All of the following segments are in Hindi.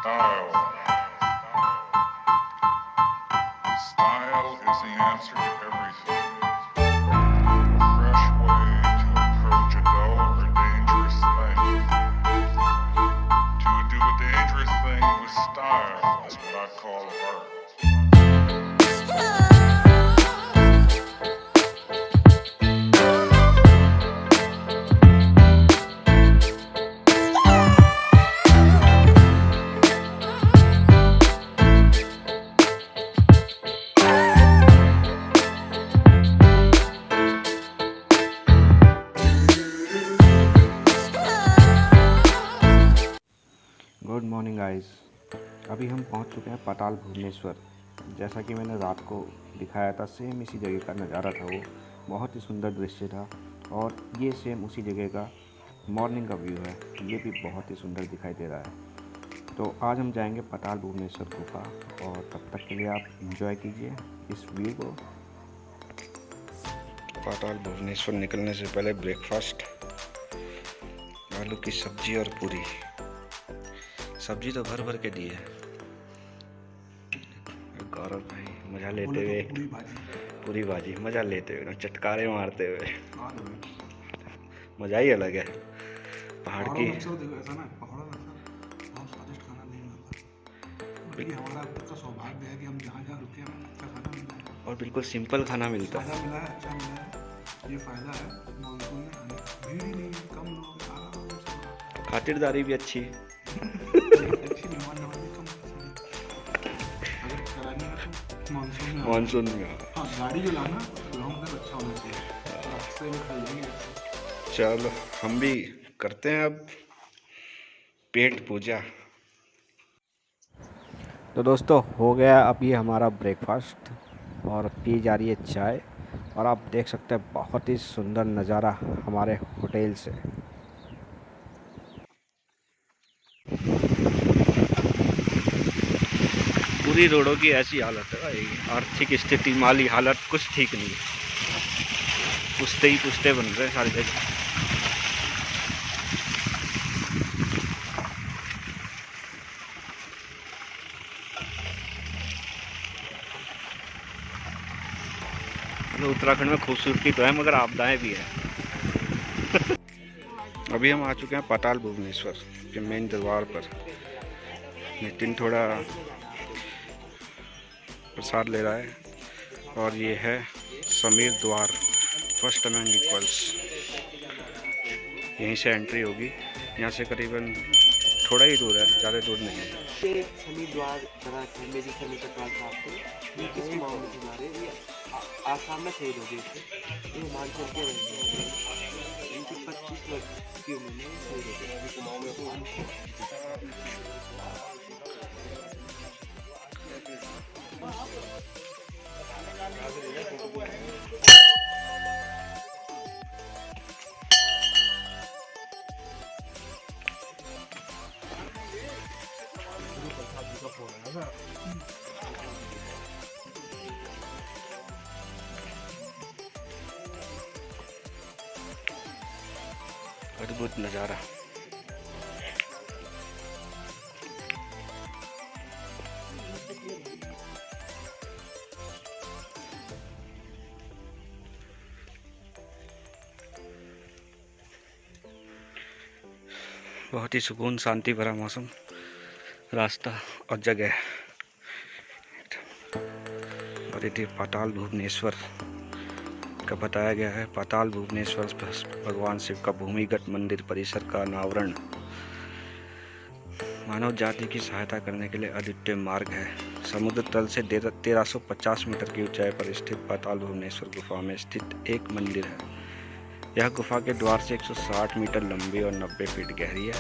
Style. Style is the answer to everything. A fresh way to approach a dull or dangerous thing. To do a dangerous thing with style is what I call art. Good morning guys. अभी हम पहुंच चुके हैं पाताल भुवनेश्वर। जैसा कि मैंने रात को दिखाया था, सेम इसी जगह का नज़ारा था। वो बहुत ही सुंदर दृश्य था और ये सेम उसी जगह का मॉर्निंग का व्यू है। ये भी बहुत ही सुंदर दिखाई दे रहा है। तो आज हम जाएंगे पाताल भुवनेश्वर गुफा और तब तक के लिए आप एंजॉय कीजिए इस व्यू को। पाताल भुवनेश्वर निकलने से पहले ब्रेकफास्ट, आलू की सब्जी और पूरी। सब्जी तो भर भर के दी है। गौरव भाई मजा लेते हुए पूरी भाजी मजा लेते हुए, चटकारे मारते हुए, मजा ही अलग है। पहाड़ की सौभाग्य है कि हम जहाँ रुके हैं अच्छा खाना मिला है और बिल्कुल सिंपल खाना मिलता है। अच्छा मिला है। ये फायदा है मानसून में आने, भीड़ ही नहीं, कम लोग, आराम से, खातिरदारी भी अच्छी। अच्छी मेहमान नवाजी कम अगर करानी है तो मानसून में हाँ, गाड़ी जो लाना लॉन्ग तक अच्छा होना चाहिए, रास्ते में खा जाएंगे। चलो हम भी करते हैं अब पेट पूजा। तो दोस्तों हो गया अभी हमारा ब्रेकफास्ट और पी जा रही है चाय। और आप देख सकते हैं बहुत ही सुंदर नज़ारा हमारे होटल से। पूरी रोडों की ऐसी हालत है भाई, आर्थिक स्थिति, माली हालत कुछ ठीक नहीं है। पुश्ते ही पुश्ते बन रहे हैं सारी जगह। उत्तराखंड में खूबसूरती तो है मगर आपदाएं भी है। अभी हम आ चुके हैं पाताल भुवनेश्वर के मेन दरबार पर। नितिन थोड़ा प्रसाद ले रहा है और ये है समीर द्वार, फर्स्ट अमंग इक्वल्स। यहीं से एंट्री होगी। यहाँ से करीबन थोड़ा ही दूर है, ज़्यादा दूर नहीं है। समीर द्वार मेरी समीर का द्वार था आपको, ये किसी मामले के बारे में आसाम में शहीद हो गए थे। ये हिमाचल के रहने वाले, इनकी 25 वर्ष की उम्र में शहीद हो गए। अद्भुत नज़ारा। बहुत ही सुकून, शांति भरा मौसम, रास्ता और जगह। और ये पाताल भुवनेश्वर का बताया गया है। पाताल भुवनेश्वर भगवान शिव का भूमिगत मंदिर परिसर का अनावरण मानव जाति की सहायता करने के लिए अद्वितीय मार्ग है। समुद्र तल से 1350 मीटर की ऊंचाई पर स्थित पाताल भुवनेश्वर गुफा में स्थित एक मंदिर है। यह गुफा के द्वार से 160 मीटर लंबी और 90 फीट गहरी है।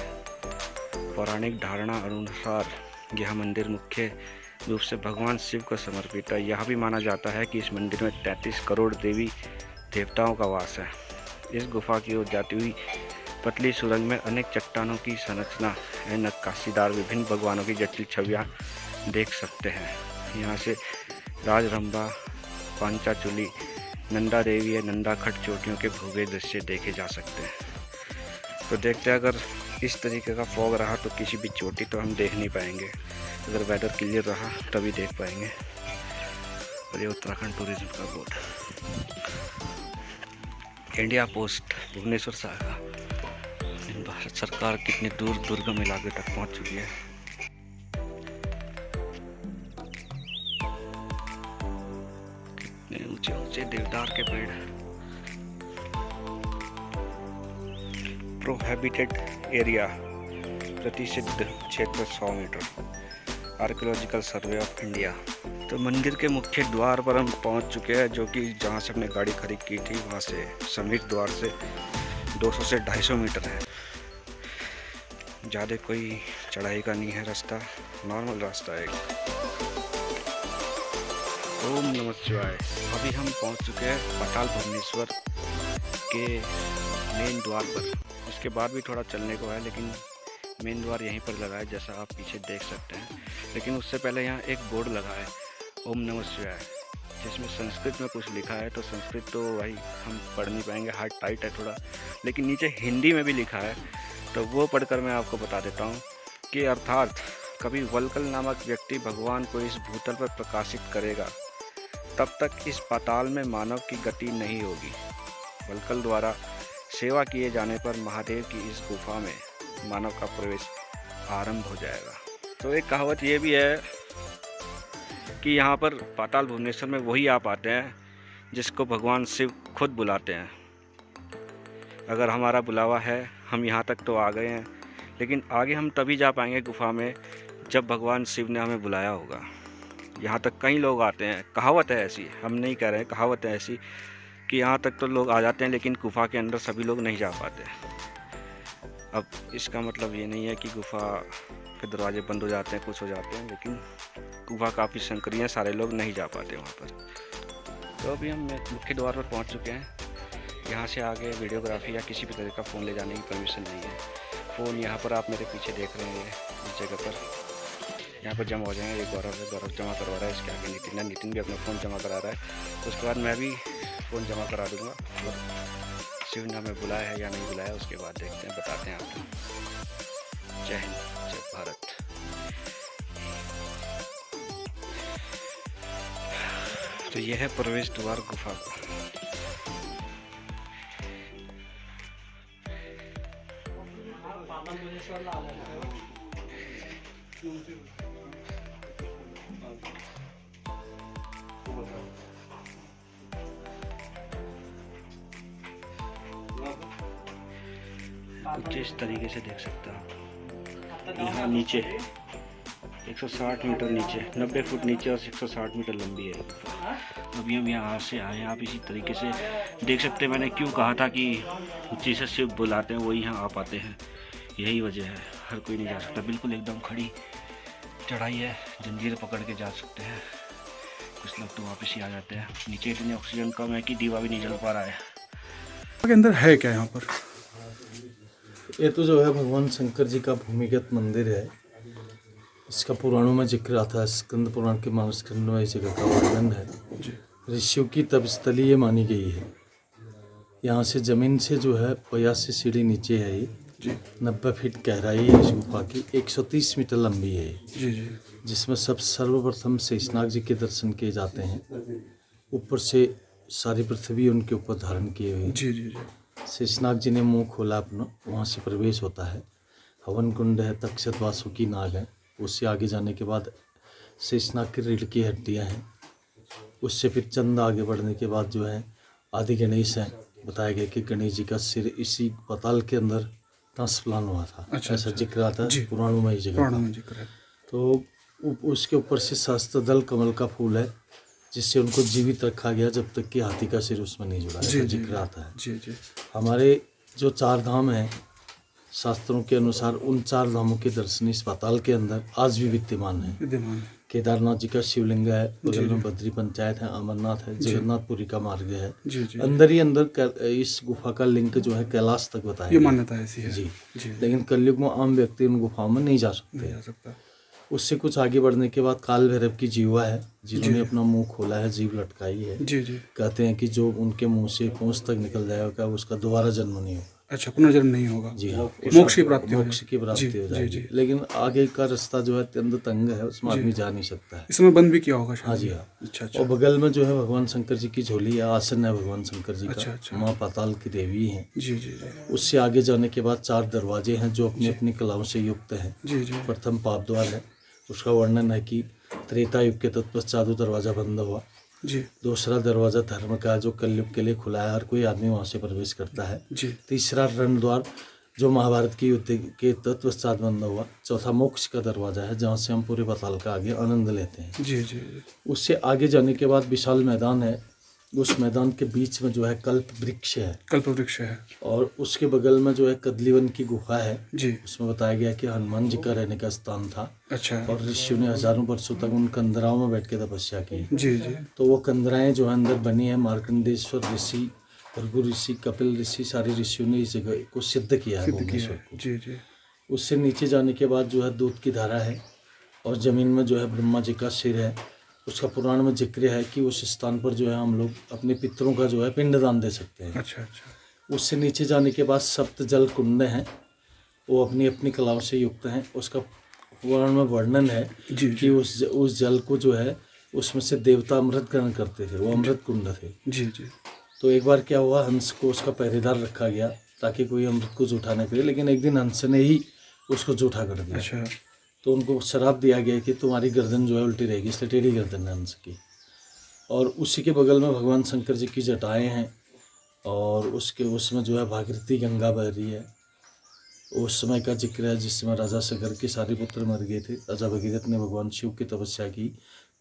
पौराणिक धारणा अनुसार यह मंदिर मुख्य रूप से भगवान शिव को समर्पित है। यह भी माना जाता है कि इस मंदिर में 33 करोड़ देवी देवताओं का वास है। इस गुफा की ओर जाती हुई पतली सुरंग में अनेक चट्टानों की संरचना है। नक्काशीदार विभिन्न भगवानों की जटिल छवियाँ देख सकते हैं। यहाँ से राजरंभा, पांचाचूली, नंदा देवी या नंदा खट चोटियों के भव्य दृश्य देखे जा सकते हैं। तो देखते हैं, अगर इस तरीके का फॉग रहा तो किसी भी चोटी तो हम देख नहीं पाएंगे, अगर वेदर क्लियर रहा तभी देख पाएंगे। और ये उत्तराखंड टूरिज्म का बोर्ड, इंडिया पोस्ट भुवनेश्वर शाखा। भारत सरकार कितने दूर दुर्गम इलाके तक पहुंच चुकी है। कितने ऊंचे ऊंचे देवदार के पेड़। प्रोहिबिटेड एरिया, प्रतिषिद्ध क्षेत्र 100 metre. Archaeological survey of India. तो मंदिर के मुख्य द्वार पर हम पहुंच चुके हैं, जो कि जहां से हमने गाड़ी खरीद की थी वहां से समीप द्वार से 200 से 250 मीटर है। ज़्यादा कोई चढ़ाई का नहीं है रास्ता, नॉर्मल रास्ता है। ओम नमः शिवाय। अभी हम पहुंच चुके हैं पाताल भुवनेश्वर के मेन द्वार पर। उसके बाद भी थोड़ा चलने को है, लेकिन मेन द्वार यहीं पर लगा है, जैसा आप पीछे देख सकते हैं। लेकिन उससे पहले यहाँ एक बोर्ड लगा है, ओम नमः शिवाय, जिसमें संस्कृत में कुछ लिखा है। तो संस्कृत तो भाई हम पढ़ नहीं पाएंगे, हाथ टाइट है थोड़ा, लेकिन नीचे हिंदी में भी लिखा है, तो वो पढ़कर मैं आपको बता देता हूँ कि अर्थात कभी वल्कल नामक व्यक्ति भगवान को इस भूतल पर प्रकाशित करेगा, तब तक इस पाताल में मानव की गति नहीं होगी। वल्कल द्वारा सेवा किए जाने पर महादेव की इस गुफा में मानव का प्रवेश आरंभ हो जाएगा। तो एक कहावत ये भी है कि यहाँ पर पाताल भुवनेश्वर में वही आ पाते हैं जिसको भगवान शिव खुद बुलाते हैं। अगर हमारा बुलावा है, हम यहाँ तक तो आ गए हैं, लेकिन आगे हम तभी जा पाएंगे गुफा में जब भगवान शिव ने हमें बुलाया होगा। यहाँ तक कई लोग आते हैं, कहावत है ऐसी, हम नहीं कह रहे हैं, कहावत है ऐसी कि यहाँ तक तो लोग आ जाते हैं, लेकिन गुफा के अंदर सभी लोग नहीं जा पाते। अब इसका मतलब ये नहीं है कि गुफा के दरवाजे बंद हो जाते हैं, कुछ हो जाते हैं, लेकिन गुफा काफ़ी संकरी है, सारे लोग नहीं जा पाते वहाँ पर। तो अभी हम मुख्य द्वार पर पहुँच चुके हैं। यहाँ से आगे वीडियोग्राफी या किसी भी तरह का फ़ोन ले जाने की परमिशन नहीं है। फ़ोन यहाँ पर आप मेरे पीछे देख रहे हैं, इस जगह पर यहाँ पर जमा हो जाएंगे। एक गौरव जमा करवा रहा है, इसके आगे नितिन है, नितिन भी अपना फ़ोन जमा करा रहा है। उसके बाद मैं भी फ़ोन जमा करा दूँगा, और शिव ने हमें बुलाया है या नहीं बुलाया उसके बाद देखते हैं, बताते हैं आपको। जय हिंद, जय भारत। तो यह है प्रवेश द्वार गुफा का। कुछ इस तरीके से देख सकते हैं। यहाँ नीचे 160 मीटर नीचे, 90 फुट नीचे और 160 मीटर लंबी है। अभी हम यहाँ से आए हैं, आप इसी तरीके से देख सकते हैं। मैंने क्यों कहा था कि जिसे शिव बुलाते हैं वही यहाँ आ पाते हैं, यही वजह है। हर कोई नहीं जा सकता, बिल्कुल एकदम खड़ी चढ़ाई है, जंजीर पकड़ के जा सकते हैं। कुछ लोग तो वापस ही आ जाते हैं। नीचे इतनी ऑक्सीजन कम है कि दीवा भी नहीं जल पा रहा है। के अंदर है क्या यहाँ पर? ये तो जो है भगवान शंकर जी का भूमिगत मंदिर है। इसका पुराणों में जिक्र आता है, स्कंद पुराण के मानस खंड में इस जगह का वर्णन है। ऋषियों की तपस्थली ये मानी गई है। यहाँ से ज़मीन से जो है 85 सीढ़ी नीचे है ये, 90 फीट गहराई है इस गुफा की, 130 मीटर लंबी है जी जी। जिसमें सर्वप्रथम शेषनाग जी के दर्शन किए जाते हैं। ऊपर से सारी पृथ्वी उनके ऊपर धारण किए हुए जी जी जी। शेषनाग जी ने मुंह खोला अपना, वहाँ से प्रवेश होता है। हवन कुंड है, तक्षत वासुकी नाग है। उससे आगे जाने के बाद शेषनाग की रीढ़ की हड्डियाँ हैं। उससे फिर चंद आगे बढ़ने के बाद जो है आदि गणेश हैं। बताया गया कि गणेश जी का सिर इसी पाताल के अंदर ट्रांसप्लांट हुआ था। ऐसा जिक्र आता है पुराणों में, इस जगह का। तो उसके ऊपर से सहस्त्रदल कमल का फूल है, जिससे उनको जीवित रखा गया जब तक कि हाथी का सिर उसमें नहीं जुड़ा। ऐसा जिक्र आता है। जी जी। हमारे जो 4 धाम हैं, शास्त्रों के अनुसार उन 4 धामों के दर्शन इस पाताल के अंदर आज भी विद्यमान है। केदारनाथ जी का शिवलिंग है, बगल में बद्री पंचायत है, अमरनाथ है, जगन्नाथपुरी का मार्ग है। अंदर ही अंदर इस गुफा का लिंक जो है कैलाश तक बताया, ये मान्यता ऐसी है जी। लेकिन कलयुग में आम व्यक्ति उन गुफाओं में नहीं जा सकता। उससे कुछ आगे बढ़ने के बाद काल भैरव की जीवा है, जिन्होंने अपना मुंह खोला है, जीव लटकाई है। जी जी। कहते हैं कि जो उनके मुंह से पूंछ तक निकल जाएगा उसका दोबारा जन्म नहीं होगा। अच्छा, पुनर्जन्म नहीं होगा। जी हाँ, मोक्ष की प्राप्ति हो मोक्ष की प्राप्ति जी, हो जी, जाएगी। जी। लेकिन आगे का रास्ता जो है अत्यंत तंग है, उसमें जी। आदमी जा नहीं सकता है। इसमें बंद भी किया होगा शायद। हाँ जी हाँ। अच्छा, और अच्छा। बगल में जो है भगवान शंकर जी की झोली है, आसन है भगवान शंकर जी अच्छा, का। अच्छा। माँ पाताल की देवी हैं। जी, जी, जी। उससे आगे जाने के बाद 4 दरवाजे हैं जो अपनी अपनी कलाओं से युक्त हैं। जी, जी। प्रथम पाप द्वार है, उसका वर्णन है कि त्रेता युग के तत्पश्चात वो दरवाजा बंद हुआ। जी, दूसरा दरवाजा धर्म का है जो कलयुग के लिए खुला है, हर कोई आदमी वहाँ से प्रवेश करता है। जी। तीसरा रण द्वार जो महाभारत की युद्ध के तत्पश्चात बंद हुआ। चौथा मोक्ष का दरवाजा है जहाँ से हम पूरे पाताल का आगे आनंद लेते हैं। जी, जी, जी। उससे आगे जाने के बाद विशाल मैदान है, उस मैदान के बीच में जो है कल्प वृक्ष है कल्प वृक्ष है। और उसके बगल में जो है कदलीवन की गुफा है। जी। उसमें बताया गया कि हनुमान जी का रहने का स्थान था अच्छा। और ऋषियों ने हजारों वर्षों तक उन कंदराओं में बैठ के तपस्या की। जी, जी। तो वो कंदराएं जो है अंदर बनी है, मार्कंडेश्वर ऋषि, भृगु ऋषि, कपिल ऋषि, सारे ऋषियों ने इस जगह को सिद्ध किया है सिद्ध किया भुवनेश्वर है। को। जी, जी। उससे नीचे जाने के बाद जो है दूध की धारा है और जमीन में जो है ब्रह्मा जी का सिर है। उसका पुराण में जिक्र है कि उस स्थान पर जो है हम लोग अपने पितरों का जो है पिंडदान दे सकते हैं। अच्छा, अच्छा। उससे नीचे जाने के बाद सप्त जल कुंड हैं, वो अपनी अपनी कलाओं से युक्त हैं। उसका पुराण में वर्णन है जी, कि उस जल को जो है उसमें से देवता अमृत ग्रहण करते थे, वो अमृत कुंड थे। जी, जी। तो एक बार क्या हुआ, हंस को उसका पहरेदार रखा गया ताकि कोई अमृत को जूठा न करे, लेकिन एक दिन हंस ने ही उसको जूठा कर दिया। अच्छा। तो उनको श्राप दिया गया कि तुम्हारी गर्दन जो है उल्टी रहेगी, इसलिए टेढ़ी गर्दन है हंस की। और उसी के बगल में भगवान शंकर जी की जटाएं हैं और उसमें जो है भागीरथी गंगा बह रही है। उस समय का जिक्र है जिस समय राजा सगर के सारे पुत्र मर गए थे। राजा भगीरथ ने भगवान शिव की तपस्या की,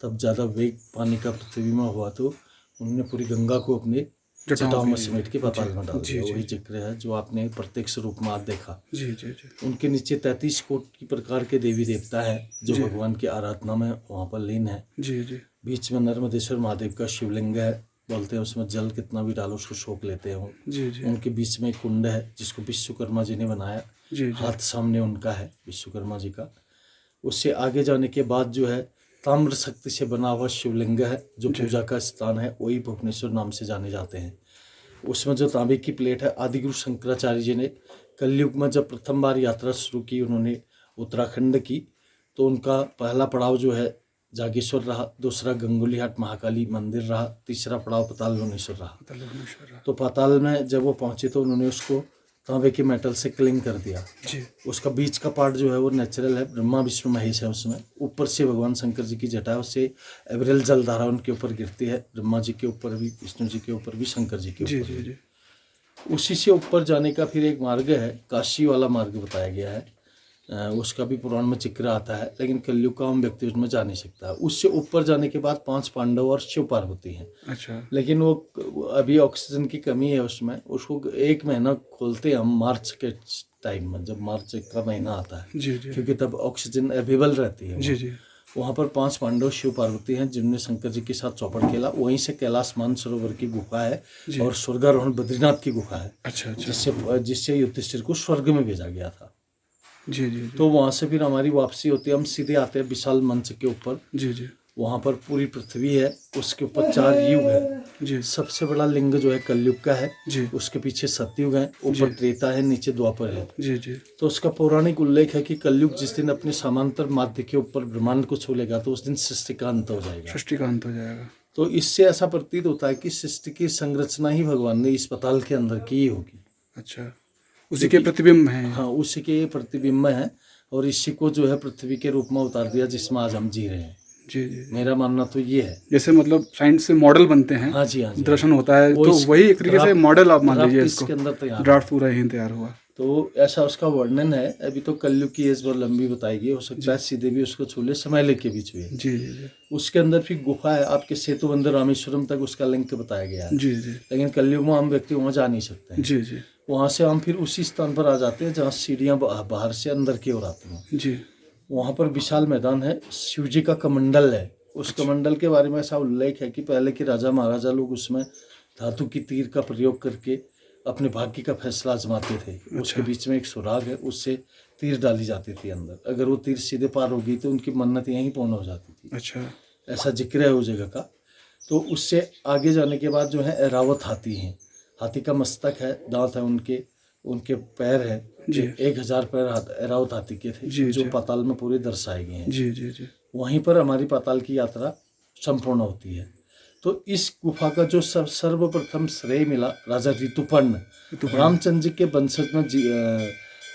तब ज़्यादा वेग पानी का पृथ्वी में हुआ तो उन्होंने पूरी गंगा को अपने जटाओं में समेट के पाताल में डाल दिया। वही जिक्र है जो आपने प्रत्यक्ष रूप में आज देखा। जी, जी, जी। उनके नीचे 33 कोटि प्रकार के देवी देवता हैं जो भगवान की आराधना में वहाँ पर लीन है। जी, जी। बीच में नर्मदेश्वर महादेव का शिवलिंग है, बोलते हैं उसमें जल कितना भी डालो उसको सोख लेते हो। जी, जी। उनके बीच में एक कुंड है जिसको विश्वकर्मा जी ने बनाया। जी, जी। हाथ सामने उनका है विश्वकर्मा जी का। उससे आगे जाने के बाद जो है ताम्र शक्ति से बना हुआ शिवलिंग है जो पूजा का स्थान है, वही भुवनेश्वर नाम से जाने जाते हैं। उसमें जो तांबे की प्लेट है, आदिगुरु शंकराचार्य जी ने कलयुग में जब प्रथम बार यात्रा शुरू की उन्होंने उत्तराखंड की, तो उनका पहला पड़ाव जो है जागेश्वर रहा, दूसरा गंगोलीहाट महाकाली मंदिर रहा, तीसरा पड़ाव पाताल भुवनेश्वर रहा। तो पाताल में जब वो पहुंचे तो उन्होंने उसको तांबे के मेटल से क्लिंग कर दिया। जी। उसका बीच का पार्ट जो है वो नेचुरल है, ब्रह्मा विष्णु महेश है उसमें। ऊपर से भगवान शंकर जी की जटा है, उससे एवरेल जलधारा उनके ऊपर गिरती है, ब्रह्मा जी के ऊपर भी, विष्णु जी के ऊपर भी, शंकर जी के जी, ऊपर जी, भी। जी। उसी से ऊपर जाने का फिर एक मार्ग है, काशी वाला मार्ग बताया गया है। उसका भी पुराण में जिक्र आता है, लेकिन कलयुग का आम व्यक्ति उसमें जा नहीं सकता। उससे ऊपर जाने के बाद 5 पांडव और शिव पार्वती हैं। अच्छा। लेकिन वो अभी ऑक्सीजन की कमी है उसमें, उसको 1 महीना खोलते हैं हम मार्च के टाइम में, जब मार्च का महीना आता है। जी, जी। क्योंकि तब ऑक्सीजन अवेलेबल रहती है। जी, जी। वहाँ पर 5 पांडव शिव पार्वती हैं जिनने शंकर जी के साथ चौपड़ खेला। वहीं से कैलाश मानसरोवर की गुफा है और स्वर्गारोहण बद्रीनाथ की गुफा है। अच्छा, अच्छा। जिससे युधिष्ठिर को स्वर्ग में भेजा गया था। जी, जी, जी। तो वहाँ से फिर हमारी वापसी होती है, हम सीधे आते हैं विशाल मंच के ऊपर। जी, जी। वहाँ पर पूरी पृथ्वी है, उसके ऊपर 4 युग है। जी। सबसे बड़ा लिंग जो है कलयुग का है। जी। उसके पीछे सतयुग है, ऊपर त्रेता है, नीचे द्वापर है। जी, जी। तो उसका पौराणिक उल्लेख है कि कलयुग जिस दिन अपने समांतर माध्य के ऊपर ब्रह्मांड को छू लेगा तो उस दिन सृष्टि का अंत हो जाएगा। सृष्टि का अंत हो जाएगा। तो इससे ऐसा प्रतीत होता है कि सृष्टि की संरचना ही भगवान ने इस पाताल के अंदर की ही होगी। अच्छा, उसी के प्रतिबिंब हैं। हाँ, उसी के ये प्रतिबिंब है और इसी को जो है पृथ्वी के रूप में उतार दिया जिसमें आज हम जी रहे हैं। जी, जी। मेरा मानना तो ये है। जैसे मतलब साइंस से मॉडल बनते हैं। हाँ जी, हाँ जी। दर्शन होता है वो तो इस वही एक तरीके से मॉडल आप मान लीजिए इसको। इसके अंदर तैयार ड्राफ्ट पूरा यहीं तैयार हुआ। तो ऐसा उसका वर्णन है। अभी तो कलयुग की एज बहुत लंबी बताएगी, हो सकता है सीधे भी उसको छू ले, समय लेके भी छुए। जी, जी, जी। उसके अंदर फिर गुफा है, आपके सेतु बंदर रामेश्वरम तक उसका लिंक बताया गया है। जी, जी। लेकिन कलयुग में हम व्यक्ति वहाँ जा नहीं सकते हैं। जी, जी। वहाँ से हम फिर उसी स्थान पर आ जाते हैं जहाँ सीढ़ियाँ बाहर से अंदर की ओर आती हैं। जी। वहाँ पर विशाल मैदान है, शिव जी का कमंडल है। उस कमंडल के बारे में ऐसा उल्लेख है कि पहले के राजा महाराजा लोग उसमें धातु की तीर का प्रयोग करके अपने भाग्य का फैसला आजमाते थे। उसके बीच में एक सुराग है, उससे तीर डाली जाती थी अंदर। अगर वो तीर सीधे पार हो गई तो उनकी मन्नत यहीं पूर्ण हो जाती थी। अच्छा। ऐसा जिक्र है उस जगह का। तो उससे आगे जाने के बाद जो है ऐरावत हाथी हैं। हाथी का मस्तक है, दांत है उनके, उनके पैर हैं जी। 1000 पैर एरावत हाथी के थे जी, जो जी। पाताल में पूरे दर्शाए गए हैं। जी जी जी। वहीं पर हमारी पाताल की यात्रा संपूर्ण होती है। तो इस गुफा का जो सर्वप्रथम श्रेय मिला राजा ऋतुपर्ण, रामचंद्र जी के वंशज में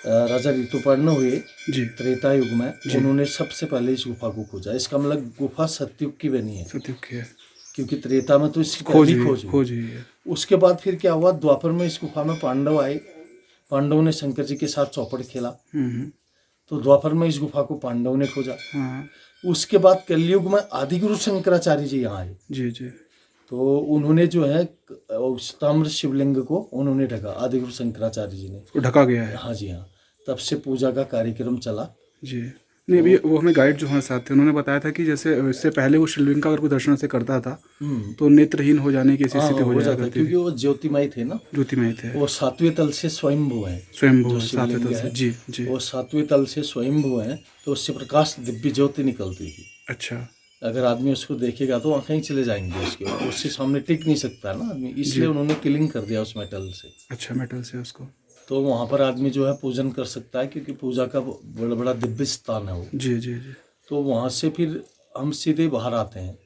राजा ऋतुपर्ण हुए जी त्रेता युग में। जी। उन्होंने सबसे पहले इस गुफा को खोजा। इसका मतलब गुफा सतयुग की बनी है, सतयुग की है, क्योंकि त्रेता में तो इसकी खोज पहली हुई खोज हुई। है। उसके बाद फिर क्या हुआ, द्वापर में इस गुफा में पांडव आए। पांडवों ने शंकर जी के साथ चौपड़ खेला, तो द्वापर में इस गुफा को पांडवों ने खोजा। हाँ। उसके बाद कलयुग में आदिगुरु शंकराचार्य जी यहाँ आए। जी जी। तो उन्होंने जो है ताम्र शिवलिंग को उन्होंने ढका, आदिगुरु शंकराचार्य जी ने। वो ढका गया है। हाँ जी हाँ, तब से पूजा का कार्यक्रम चला। जी। नहीं, अभी वो हमें गाइड जो हमारे साथ थे उन्होंने बताया था कि जैसे इससे पहले वो शिवलिंग का अगर कोई दर्शन से करता था तो नेत्रहीन हो जाने की ऐसी स्थिति हो जाया करती क्योंकि वो ज्योतिमय थे ना, ज्योतिमय थे। वो 7वें तल से स्वयंभू है। स्वयंभू जो शिवलिंग सातवें तल से। है, जी जी। वो 7वें तल से स्वयंभू है, तो उससे प्रकाश दिव्य ज्योति निकलती थी। अच्छा। अगर आदमी उसको देखेगा तो आंखें ही चले जाएंगे उसके, उसके सामने टिक नहीं सकता ना आदमी, इसलिए उन्होंने किलिंग कर दिया उस मेटल से। अच्छा, मेटल से उसको। तो वहाँ पर आदमी जो है पूजन कर सकता है, क्योंकि पूजा का बड़ा बड़ा दिव्य स्थान है वो। जी जी जी। तो वहाँ से फिर हम सीधे बाहर आते हैं।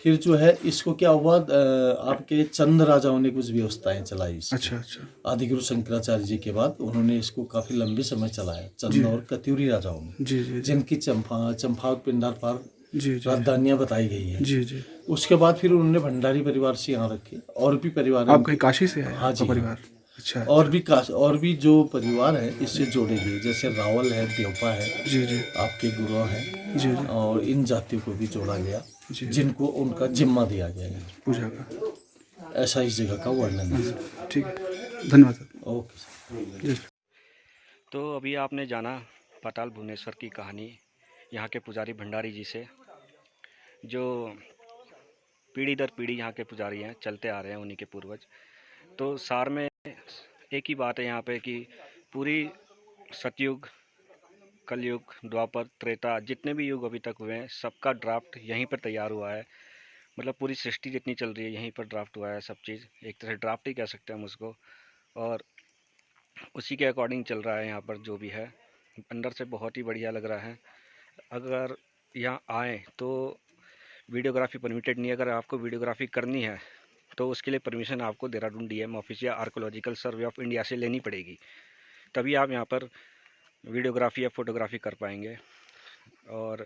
फिर जो है इसको क्या हुआ, आपके चंद राजाओं ने कुछ व्यवस्थाएं चलाई इसकी। अच्छा अच्छा। आदिगुरु शंकराचार्य जी के बाद उन्होंने इसको काफी लंबे समय चलाया, चंद और कत्यूरी राजाओं ने, जी जी जी। जिनकी चंपा पिंडार पार जी जी। राजधानियां बताई गई हैं। जी जी। उसके बाद फिर उन्होंने भंडारी परिवार से यहाँ रखे, और भी परिवार आप कहीं काशी से आए? हाँ जी, आपका परिवार? अच्छा। और भी जो परिवार है इससे जोड़े गए, जैसे रावल है, देवपा है, जी जी। आपके गुरु हैं, जी जी। और इन जातियों को भी जोड़ा गया, जी। जिनको उनका जिम्मा दिया गया है। पूजा का ऐसा इस जगह का वर्णन है। ठीक है, धन्यवाद सर। Okay sir. जी। तो अभी आपने जाना पाताल भुवनेश्वर की कहानी यहाँ के पुजारी भंडारी जी से, जो पीढ़ी दर पीढ़ी यहाँ के पुजारी हैं, चलते आ रहे हैं उन्हीं के पूर्वज। तो सार में एक ही बात है यहाँ पे कि पूरी सतयुग, कलयुग, द्वापर, त्रेता, जितने भी युग अभी तक हुए हैं सबका ड्राफ्ट यहीं पर तैयार हुआ है। मतलब पूरी सृष्टि जितनी चल रही है यहीं पर ड्राफ्ट हुआ है सब चीज़, एक तरह से ड्राफ्ट ही कह सकते हैं हम उसको। और उसी के अकॉर्डिंग चल रहा है यहाँ पर जो भी है। अंदर से बहुत ही बढ़िया लग रहा है। अगर यहाँ आएँ तो वीडियोग्राफी परमिटेड नहीं है। अगर आपको वीडियोग्राफी करनी है तो उसके लिए परमिशन आपको देहरादून डीएम ऑफिस या आर्कोलॉजिकल सर्वे ऑफ इंडिया से लेनी पड़ेगी, तभी आप यहाँ पर वीडियोग्राफी या फोटोग्राफी कर पाएंगे। और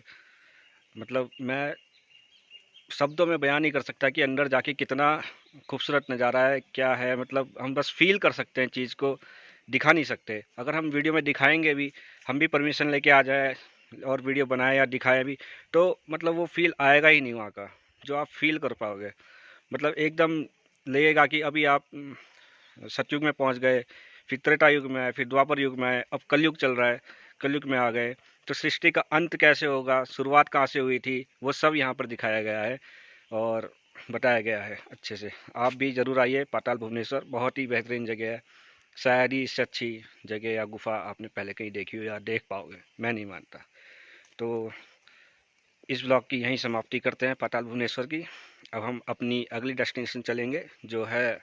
मतलब मैं शब्दों में बयान नहीं कर सकता कि अंदर जाके कितना खूबसूरत नज़ारा है, क्या है। मतलब हम बस फील कर सकते हैं चीज़ को, दिखा नहीं सकते। अगर हम वीडियो में दिखाएंगे भी, हम भी परमिशन लेके आ जाए और वीडियो बनाए या दिखाए भी, तो मतलब वो फील आएगा ही नहीं वहाँ का, जो आप फील कर पाओगे। मतलब एकदम लगेगा कि अभी आप सतयुग में पहुँच गए, फिर त्रेता युग में आए, फिर द्वापर युग में आए, अब कलयुग चल रहा है, कलयुग में आ गए। तो सृष्टि का अंत कैसे होगा, शुरुआत कहाँ से हुई थी, वो सब यहाँ पर दिखाया गया है और बताया गया है अच्छे से। आप भी ज़रूर आइए पाताल भुवनेश्वर, बहुत ही बेहतरीन जगह है। शायद ही इससे अच्छी जगह या गुफा आपने पहले कहीं देखी हो या देख पाओगे, मैं नहीं मानता। तो इस ब्लॉग की यहीं समाप्ति करते हैं पाताल भुवनेश्वर की। अब हम अपनी अगली डेस्टिनेशन चलेंगे जो है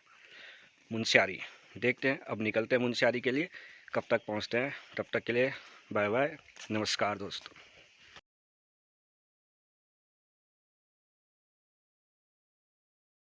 मुनस्यारी। देखते हैं, अब निकलते हैं मुनस्यारी के लिए, कब तक पहुंचते हैं। तब तक के लिए बाय बाय, नमस्कार दोस्तों।